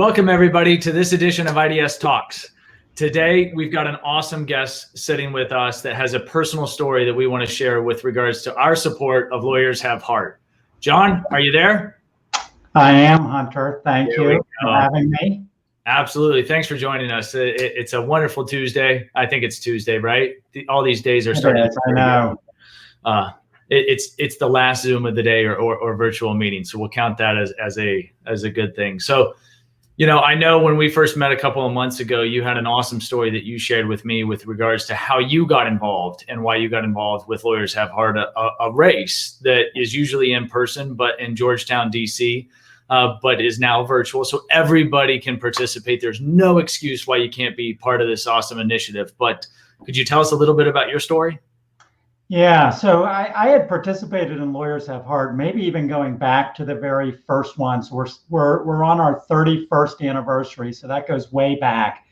Welcome, everybody, to this edition of iDS Talks. Today, we've got an awesome guest sitting with us that has a personal story that we want to share with regards to our support of Lawyers Have Heart. John, are you there? I am, Hunter. Thank you for having me. Absolutely. Thanks for joining us. It's a wonderful Tuesday. I think it's Tuesday, right? All these days are starting. I know. It's the last Zoom of the day or virtual meeting, so we'll count that as a good thing. So, you know, I know when we first met a couple of months ago, you had an awesome story that you shared with me with regards to how you got involved and why you got involved with Lawyers Have Heart, a race that is usually in person, but in Georgetown, DC, but is now virtual. So everybody can participate. There's no excuse why you can't be part of this awesome initiative. But could you tell us a little bit about your story? Yeah, so I had participated in Lawyers Have Heart, maybe even going back to the very first one. So we're on our 31st anniversary, so that goes way back.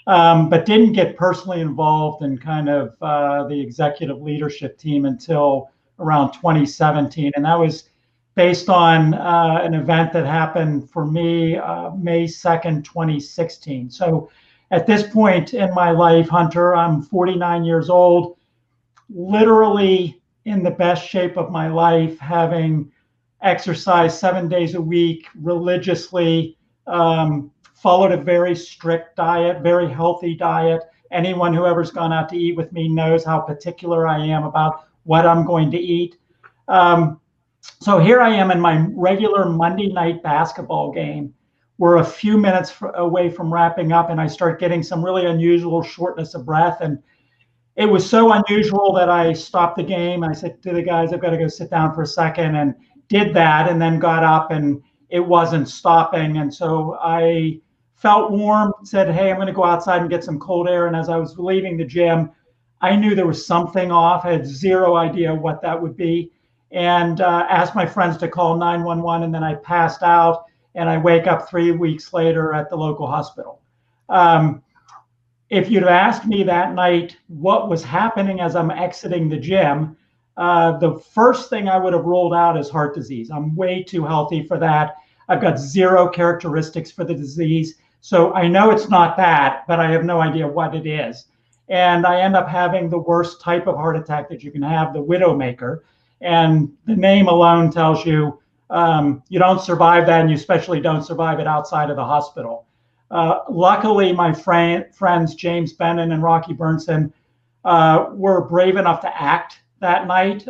But didn't get personally involved in kind of the executive leadership team until around 2017, and that was based on an event that happened for me May 2nd, 2016. So at this point in my life, Hunter, I'm 49 years old. Literally in the best shape of my life, having exercised 7 days a week religiously, followed a very strict diet, very healthy diet. Anyone who ever's gone out to eat with me knows how particular I am about what I'm going to eat. So here I am in my regular Monday night basketball game. We're a few minutes away from wrapping up, and I start getting some really unusual shortness of breath. And it was so unusual that I stopped the game. I said to the guys, I've got to go sit down for a second, and did that, and then got up, and it wasn't stopping. And so I felt warm, said, hey, I'm going to go outside and get some cold air. And as I was leaving the gym, I knew there was something off. I had zero idea what that would be. And asked my friends to call 911, and then I passed out, and I wake up 3 weeks later at the local hospital. If you'd have asked me that night what was happening as I'm exiting the gym, the first thing I would have rolled out is heart disease. I'm way too healthy for that. I've got zero characteristics for the disease. So I know it's not that, but I have no idea what it is. And I end up having the worst type of heart attack that you can have, the widowmaker. And the name alone tells you you don't survive that, and you especially don't survive it outside of the hospital. Luckily, my friends James Bennon and Rocky Burnson were brave enough to act that night.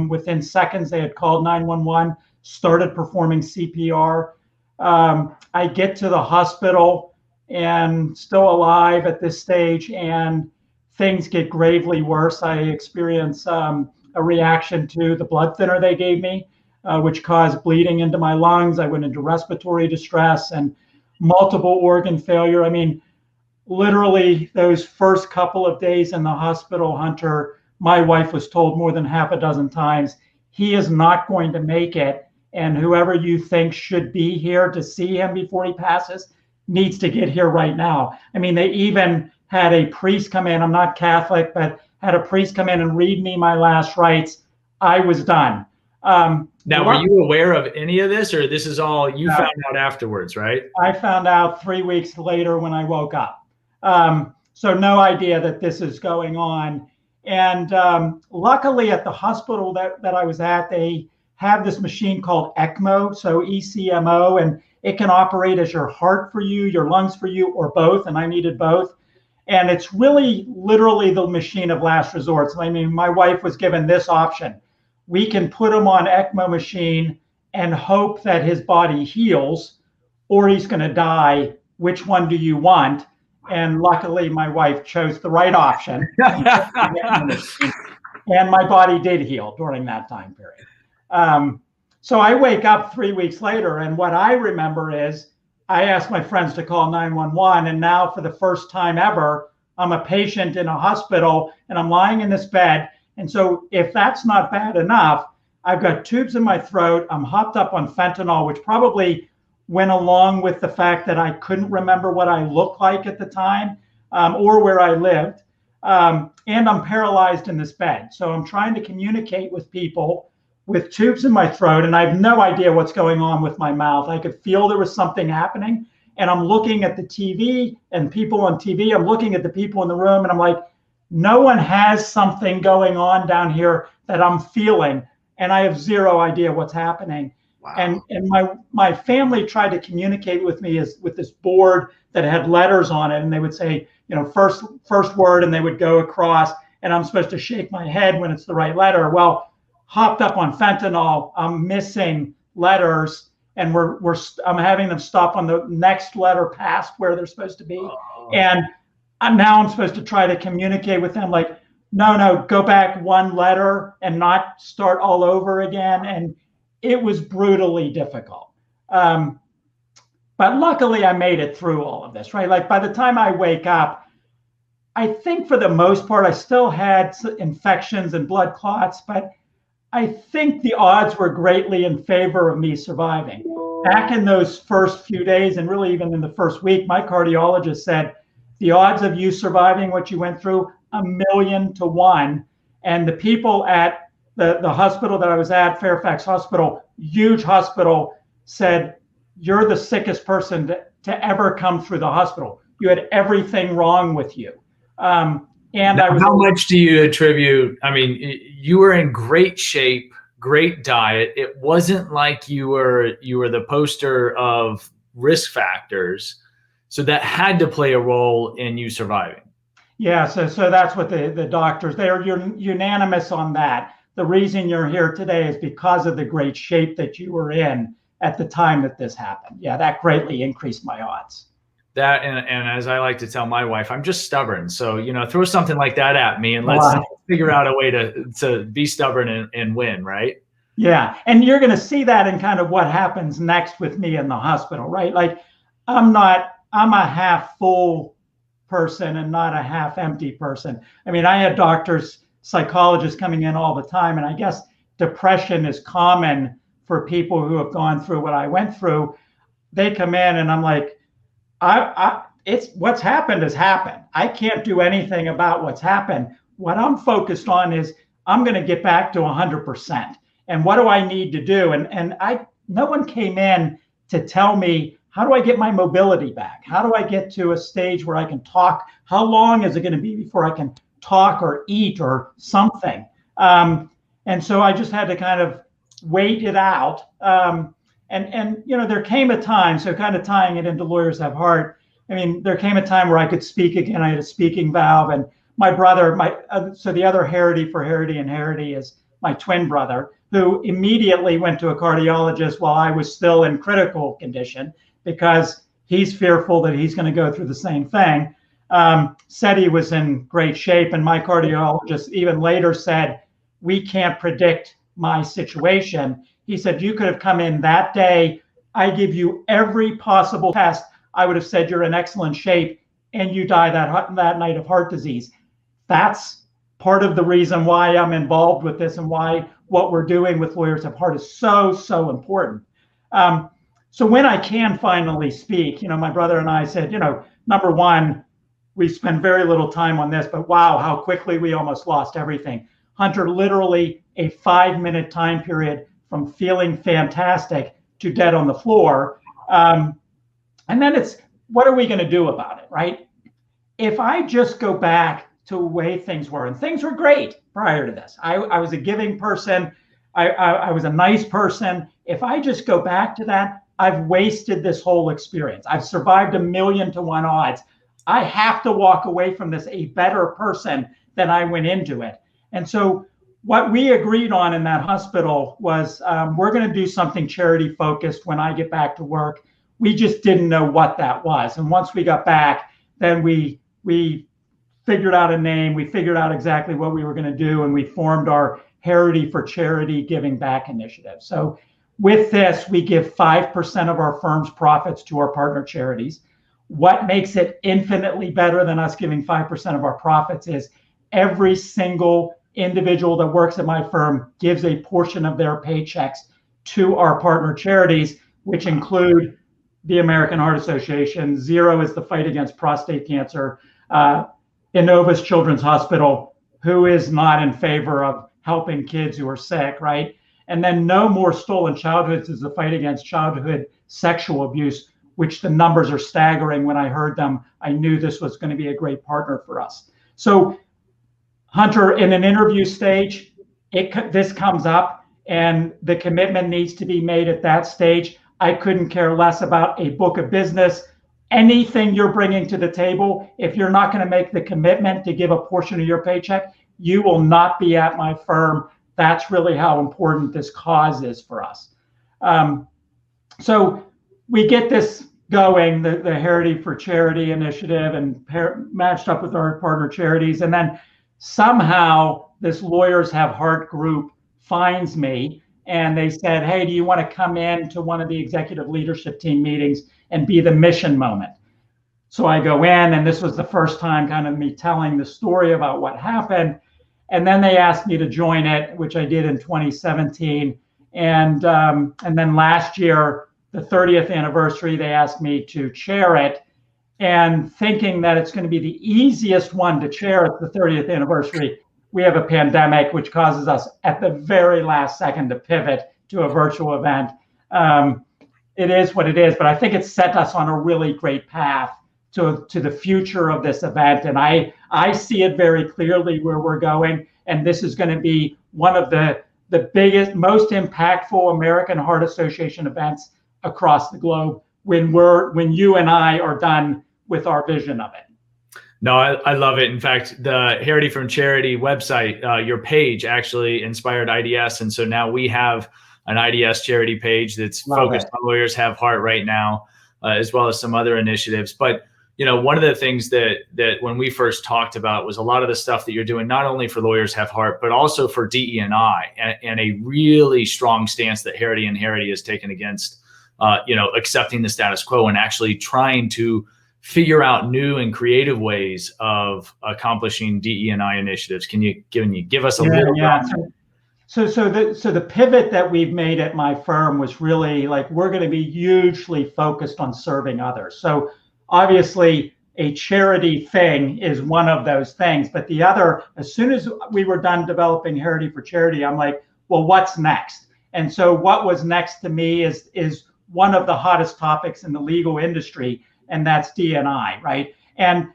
Within seconds, they had called 911, started performing CPR. I get to the hospital and still alive at this stage, and things get gravely worse. I experience a reaction to the blood thinner they gave me, which caused bleeding into my lungs. I went into respiratory distress and multiple organ failure. I mean, literally those first couple of days in the hospital, Hunter, my wife was told more than half a dozen times, he is not going to make it. And whoever you think should be here to see him before he passes needs to get here right now. I mean, they even had a priest come in. I'm not Catholic, but had a priest come in and read me my last rites. I was done. Now, were you aware of any of this, or this is all you found out afterwards, right? I found out 3 weeks later when I woke up. So no idea that this is going on. And luckily at the hospital that I was at, they have this machine called ECMO, so ECMO, and it can operate as your heart for you, your lungs for you, or both, and I needed both. And it's really literally the machine of last resort. So, I mean, my wife was given this option. We can put him on ECMO machine and hope that his body heals, or he's going to die. Which one do you want? And luckily, my wife chose the right option. And my body did heal during that time period. So I wake up 3 weeks later, and what I remember is I asked my friends to call 911, and now for the first time ever, I'm a patient in a hospital, and I'm lying in this bed. And so if that's not bad enough, I've got tubes in my throat. I'm hopped up on fentanyl, which probably went along with the fact that I couldn't remember what I looked like at the time or where I lived. And I'm paralyzed in this bed. So I'm trying to communicate with people with tubes in my throat, and I have no idea what's going on with my mouth. I could feel there was something happening, and I'm looking at the TV and people on TV. I'm looking at the people in the room, and I'm like, no one has something going on down here that I'm feeling, and I have zero idea what's happening. Wow. And my family tried to communicate with me with this board that had letters on it, and they would say, first word, and they would go across, and I'm supposed to shake my head when it's the right letter. Well, hopped up on fentanyl, I'm missing letters, and I'm having them stop on the next letter past where they're supposed to be. Oh. And now I'm supposed to try to communicate with them like, no, go back one letter and not start all over again. And it was brutally difficult. But luckily I made it through all of this, right? Like by the time I wake up, I think for the most part, I still had infections and blood clots, but I think the odds were greatly in favor of me surviving. Back in those first few days, and really even in the first week, my cardiologist said, the odds of you surviving what you went through, 1,000,000 to 1. And the people at the hospital that I was at, Fairfax Hospital, huge hospital, said, you're the sickest person to ever come through the hospital. You had everything wrong with you. And now, how much do you attribute? I mean, you were in great shape, great diet. It wasn't like you were the poster of risk factors. So that had to play a role in you surviving. Yeah, so that's what the doctors, they are unanimous on that. The reason you're here today is because of the great shape that you were in at the time that this happened. Yeah, that greatly increased my odds. That, and as I like to tell my wife, I'm just stubborn. So, throw something like that at me and let's figure out a way to be stubborn and win, right? Yeah, and you're going to see that in kind of what happens next with me in the hospital, right? Like I'm a half full person and not a half empty person. I mean, I had doctors, psychologists coming in all the time, and I guess depression is common for people who have gone through what I went through. They come in and I'm like, it's what's happened has happened. I can't do anything about what's happened. What I'm focused on is I'm going to get back to 100%. And what do I need to do? And no one came in to tell me, how do I get my mobility back? How do I get to a stage where I can talk? How long is it going to be before I can talk or eat or something? And so I just had to kind of wait it out. And there came a time, so kind of tying it into Lawyers Have Heart, I mean, there came a time where I could speak again. I had a speaking valve, and my brother, so the other Harrity for Harrity and Harrity is my twin brother, who immediately went to a cardiologist while I was still in critical condition because he's fearful that he's going to go through the same thing. Said he was in great shape, and my cardiologist even later said, we can't predict my situation. He said, you could have come in that day. I give you every possible test. I would have said you're in excellent shape, and you die that night of heart disease. That's part of the reason why I'm involved with this and why what we're doing with Lawyers Have Heart is so, so important. So when I can finally speak, my brother and I said, number one, we spend very little time on this, but wow, how quickly we almost lost everything. Hunter, literally a 5-minute time period from feeling fantastic to dead on the floor. And then it's, what are we going to do about it, right? If I just go back to the way things were, and things were great prior to this. I was a giving person. I was a nice person. If I just go back to that, I've wasted this whole experience. I've survived 1,000,000 to 1 odds. I have to walk away from this a better person than I went into it. And so what we agreed on in that hospital was we're going to do something charity focused when I get back to work. We just didn't know what that was. And once we got back, then we figured out a name. We figured out exactly what we were going to do. And we formed our Harrity for Charity Giving Back initiative. So with this, we give 5% of our firm's profits to our partner charities. What makes it infinitely better than us giving 5% of our profits is every single individual that works at my firm gives a portion of their paychecks to our partner charities, which include the American Heart Association. Zero is the fight against prostate cancer. Innova's Children's Hospital, who is not in favor of helping kids who are sick, right? And then No More Stolen Childhoods is the fight against childhood sexual abuse. which the numbers are staggering. When I heard them, I knew this was going to be a great partner for us. So Hunter, in an interview stage, this comes up and the commitment needs to be made at that stage. I couldn't care less about a book of business. Anything you're bringing to the table, if you're not going to make the commitment to give a portion of your paycheck, you will not be at my firm. That's really how important this cause is for us. So we get this going, the Harrity for Charity initiative, and matched up with our partner charities. And then somehow this Lawyers Have Heart group finds me and they said, hey, do you want to come in to one of the executive leadership team meetings and be the mission moment? So I go in, and this was the first time kind of me telling the story about what happened. And then they asked me to join it, which I did in 2017. And then last year, the 30th anniversary, they asked me to chair it. And thinking that it's going to be the easiest one to chair at the 30th anniversary, we have a pandemic, which causes us at the very last second to pivot to a virtual event. It is what it is, but I think it's set us on a really great path to the future of this event. And I see it very clearly where we're going. And this is going to be one of the biggest, most impactful American Heart Association events across the globe when you and I are done with our vision of it. No, I love it. In fact, the Harrity from Charity website, your page actually inspired iDS. And so now we have an iDS charity page that's focused on Lawyers Have Heart right now, as well as some other initiatives. But, you know, one of the things that when we first talked about was a lot of the stuff that you're doing, not only for Lawyers Have Heart, but also for DE&I, and a really strong stance that Harrity has taken against, accepting the status quo and actually trying to figure out new and creative ways of accomplishing DE&I initiatives. Can you give us a little? Yeah. So the pivot that we've made at my firm was really like, we're going to be hugely focused on serving others. So obviously a charity thing is one of those things, but the other, as soon as we were done developing Harrity for Charity, I'm like, well, what's next? And so what was next to me is one of the hottest topics in the legal industry, and that's D&I, right? And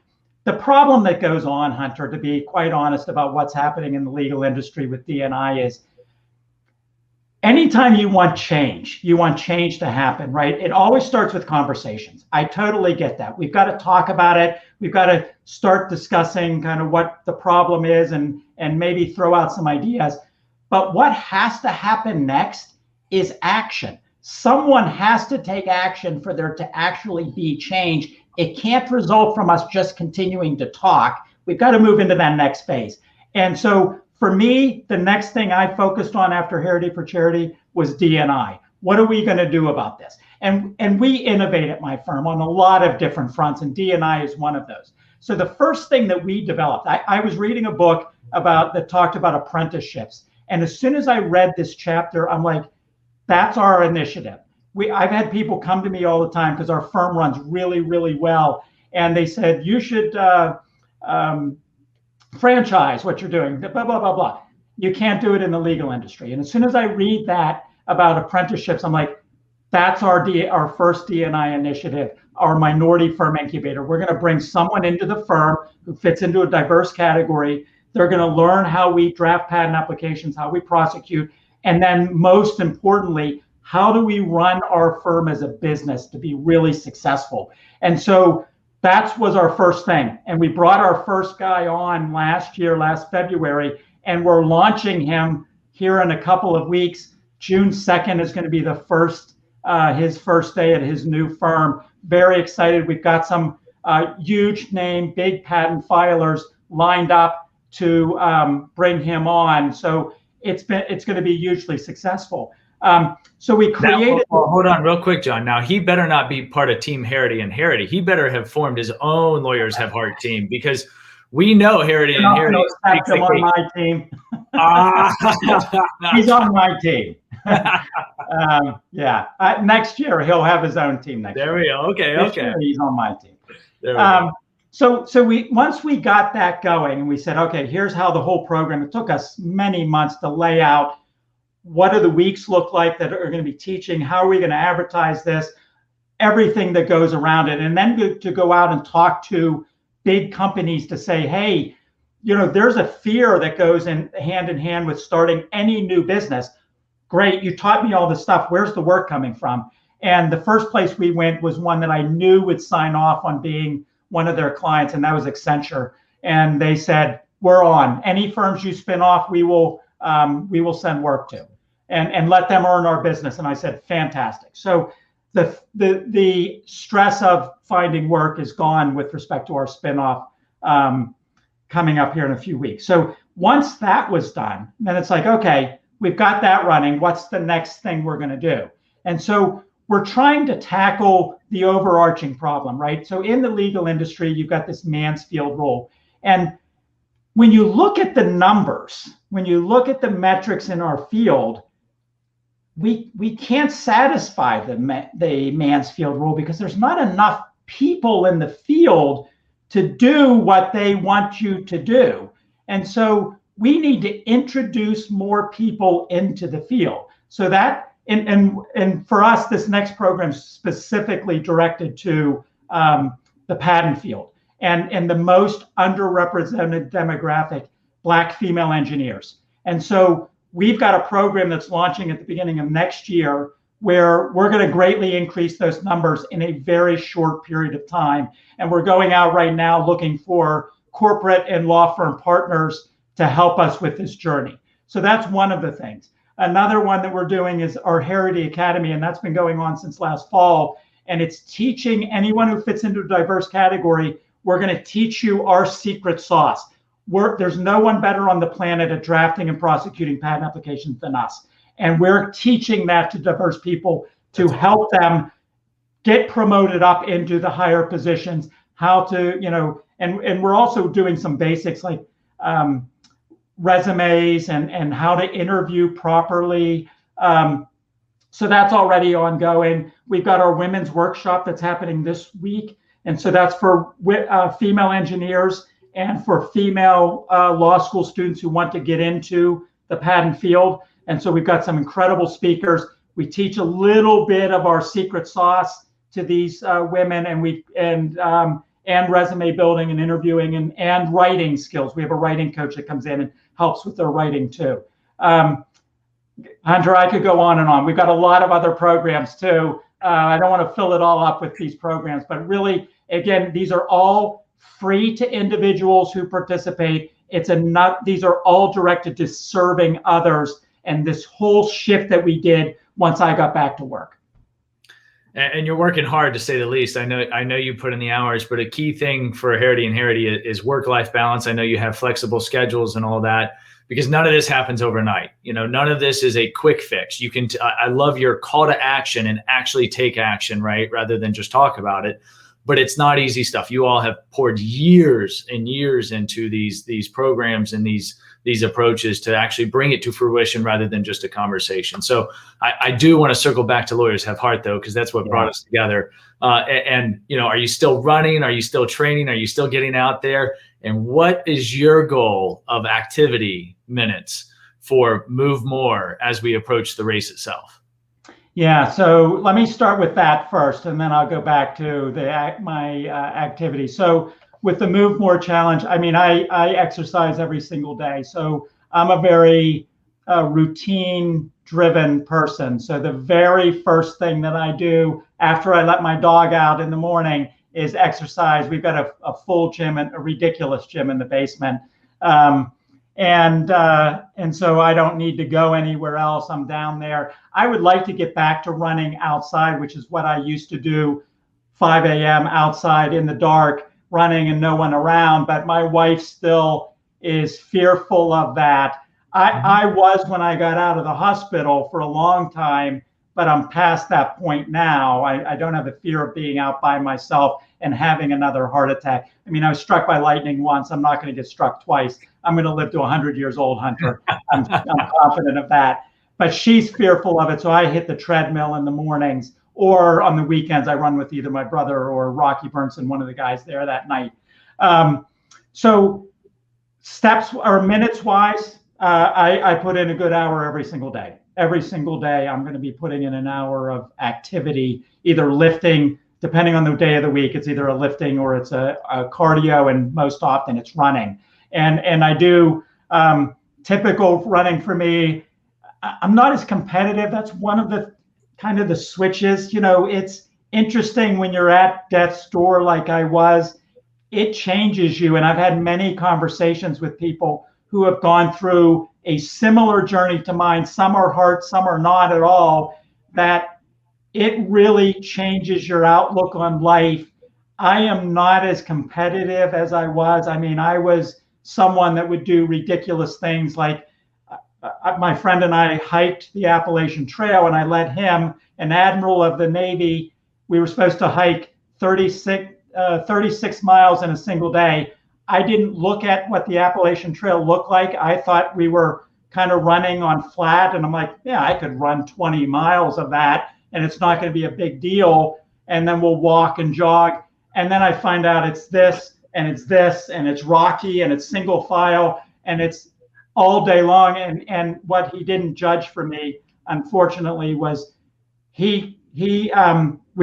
the problem that goes on, Hunter, to be quite honest about what's happening in the legal industry with D&I, is anytime you want change to happen, right? It always starts with conversations. I totally get that. We've got to talk about it. We've got to start discussing kind of what the problem is and maybe throw out some ideas. But what has to happen next is action. Someone has to take action for there to actually be change. It can't result from us just continuing to talk. We've got to move into that next phase. And so for me, the next thing I focused on after Harrity for Charity was D&I. What are we going to do about this? And we innovate at my firm on a lot of different fronts, and D&I is one of those. So the first thing that we developed, I was reading a book that talked about apprenticeships. And as soon as I read this chapter, I'm like, that's our initiative. I've had people come to me all the time because our firm runs really, really well. And they said, you should franchise what you're doing, blah, blah, blah, blah. You can't do it in the legal industry. And as soon as I read that about apprenticeships, I'm like, that's our first D&I initiative, our minority firm incubator. We're going to bring someone into the firm who fits into a diverse category. They're going to learn how we draft patent applications, how we prosecute, and then most importantly, how do we run our firm as a business to be really successful? And so that was our first thing. And we brought our first guy on last February, and we're launching him here in a couple of weeks. June 2nd is going to be his first day at his new firm. Very excited. We've got some huge name, big patent filers lined up to bring him on. So it's going to be hugely successful. So we created. Now, hold on real quick, John. Now, he better not be part of Team Harrity and Harrity. He better have formed his own Lawyers Have Heart team, because we know Harrity and Harrity. Him on my team. He's on my team. Next year he'll have his own team. There we go. Okay. He's on my team. There we go. So once we got that going, and we said, okay, here's how the whole program. It took us many months to lay out. What do the weeks look like that are going to be teaching? How are we going to advertise this? everything that goes around it. And then to go out and talk to big companies to say, hey, there's a fear that goes in hand with starting any new business. Great, you taught me all this stuff. Where's the work coming from? And the first place we went was one that I knew would sign off on being one of their clients, and that was Accenture. And they said, we're on. Any firms you spin off, we will send work to, and let them earn our business. And I said, fantastic. So the stress of finding work is gone with respect to our spinoff coming up here in a few weeks. So once that was done, then it's like, okay, we've got that running. What's the next thing we're going to do? And so we're trying to tackle the overarching problem, right? So in the legal industry, you've got this Mansfield rule. And when you look at the numbers, when you look at the metrics in our field, we can't satisfy the Mansfield rule because there's not enough people in the field to do what they want you to do. And so we need to introduce more people into the field. So that, and for us, this next program is specifically directed to the patent field and the most underrepresented demographic, Black female engineers. And so we've got a program that's launching at the beginning of next year where we're going to greatly increase those numbers in a very short period of time. And we're going out right now looking for corporate and law firm partners to help us with this journey. So that's one of the things. Another one that we're doing is our Harrity Academy, and that's been going on since last fall. And it's teaching anyone who fits into a diverse category, we're going to teach you our secret sauce. There's no one better on the planet at drafting and prosecuting patent applications than us. And we're teaching that to diverse people to help them get promoted up into the higher positions, how to, and we're also doing some basics like resumes and how to interview properly. So that's already ongoing. We've got our women's workshop that's happening this week. And so that's for female engineers and for female law school students who want to get into the patent field. And so we've got some incredible speakers. We teach a little bit of our secret sauce to these women, and resume building and interviewing and writing skills. We have a writing coach that comes in and helps with their writing too. Hunter, I could go on and on. We've got a lot of other programs too. I don't want to fill it all up with these programs, but really, again, these are all free to individuals who participate. These are all directed to serving others. And this whole shift that we did once I got back to work. And you're working hard, to say the least. I know you put in the hours, but a key thing for Harrity and Harrity is work-life balance. I know you have flexible schedules and all that, because none of this happens overnight. None of this is a quick fix. I love your call to action and actually take action, right? Rather than just talk about it. But it's not easy stuff. You all have poured years and years into these programs and these approaches to actually bring it to fruition rather than just a conversation. So I do want to circle back to Lawyers Have Heart, though, because that's what brought us together. And are you still running? Are you still training? Are you still getting out there? And what is your goal of activity minutes for Move More as we approach the race itself? Yeah, so let me start with that first, and then I'll go back to my activity. So with the Move More Challenge, I exercise every single day. So I'm a very routine-driven person. So the very first thing that I do after I let my dog out in the morning is exercise. We've got a full gym, and a ridiculous gym in the basement. And so I don't need to go anywhere else. I'm down there. I would like to get back to running outside, which is what I used to do, 5 a.m. outside in the dark, running and no one around. But my wife still is fearful of that. I was when I got out of the hospital for a long time, but I'm past that point now. I don't have the fear of being out by myself and having another heart attack. I was struck by lightning once. I'm not going to get struck twice. I'm going to live to 100 years old, Hunter. I'm confident of that. But she's fearful of it, so I hit the treadmill in the mornings, or on the weekends, I run with either my brother or Rocky Burnson, one of the guys there that night. So steps or minutes-wise, I put in a good hour every single day. Every single day, I'm going to be putting in an hour of activity, either lifting, depending on the day of the week. It's either a lifting or it's a cardio, and most often it's running. And I do typical running for me. I'm not as competitive. That's one of the kind of the switches. It's interesting when you're at death's door like I was. It changes you. And I've had many conversations with people who have gone through a similar journey to mine. Some are hard, some are not at all. That it really changes your outlook on life. I am not as competitive as I was. I mean, I was someone that would do ridiculous things like my friend and I hiked the Appalachian Trail, and I led him, an admiral of the Navy. We were supposed to hike 36 miles in a single day. I didn't look at what the Appalachian Trail looked like. I thought we were kind of running on flat, and I'm like, yeah, I could run 20 miles of that, and it's not going to be a big deal. And then we'll walk and jog. And then I find out it's this, and it's this, and it's rocky, and it's single file, and it's all day long. And what he didn't judge for me, unfortunately, was we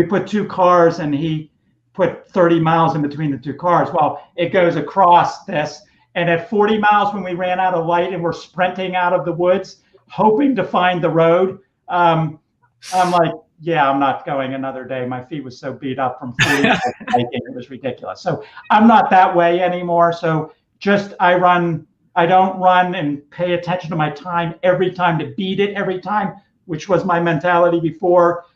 put two cars, and he put 30 miles in between the two cars. Well, it goes across this. And at 40 miles, when we ran out of light and we're sprinting out of the woods, hoping to find the road, I'm like, yeah, I'm not going another day. My feet was so beat up from 40 miles hiking, it was ridiculous. So I'm not that way anymore. So I don't run and pay attention to my time every time to beat it every time, which was my mentality before.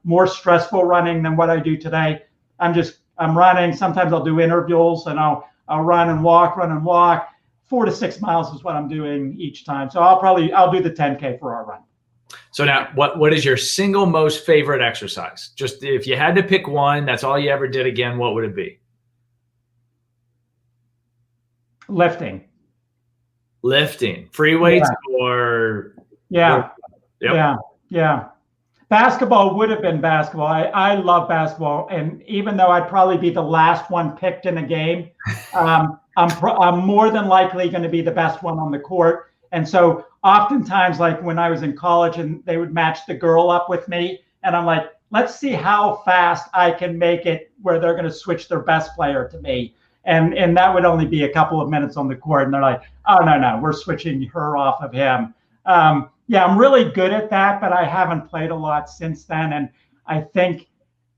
More stressful running than what I do today. I'm running. Sometimes I'll do intervals, and I'll run and walk. 4 to 6 miles is what I'm doing each time. So I'll do the 10K for our run. So now, what is your single most favorite exercise? Just if you had to pick one, that's all you ever did again, what would it be? Lifting. Free weights or? Yeah. Yep. Yeah. Basketball would have been basketball. I love basketball. And even though I'd probably be the last one picked in a game, I'm more than likely going to be the best one on the court. And so oftentimes, like when I was in college and they would match the girl up with me, and I'm like, let's see how fast I can make it where they're going to switch their best player to me. And that would only be a couple of minutes on the court. And they're like, oh, no, we're switching her off of him. Yeah, I'm really good at that, but I haven't played a lot since then. And I think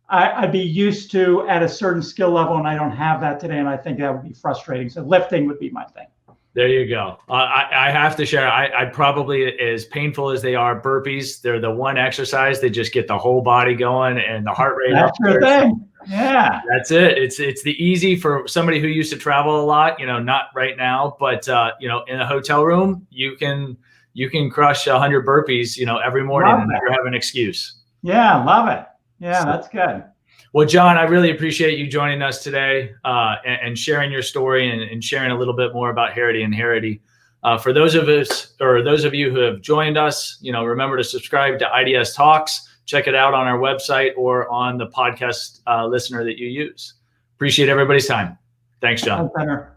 I'd be used to at a certain skill level, and I don't have that today. And I think that would be frustrating. So lifting would be my thing. There you go. I have to share. I probably, as painful as they are, burpees, they're the one exercise that just get the whole body going and the heart rate up. That's your thing. Yeah. That's it. It's the easy for somebody who used to travel a lot, not right now, but in a hotel room, you can crush 100 burpees, every morning and never have an excuse. Yeah. Love it. Yeah. That's good. Well, John, I really appreciate you joining us today and sharing your story and sharing a little bit more about Harrity and Harrity. For those of you who have joined us, remember to subscribe to iDS Talks. Check it out on our website or on the podcast listener that you use. Appreciate everybody's time. Thanks, John. Thanks, Hunter.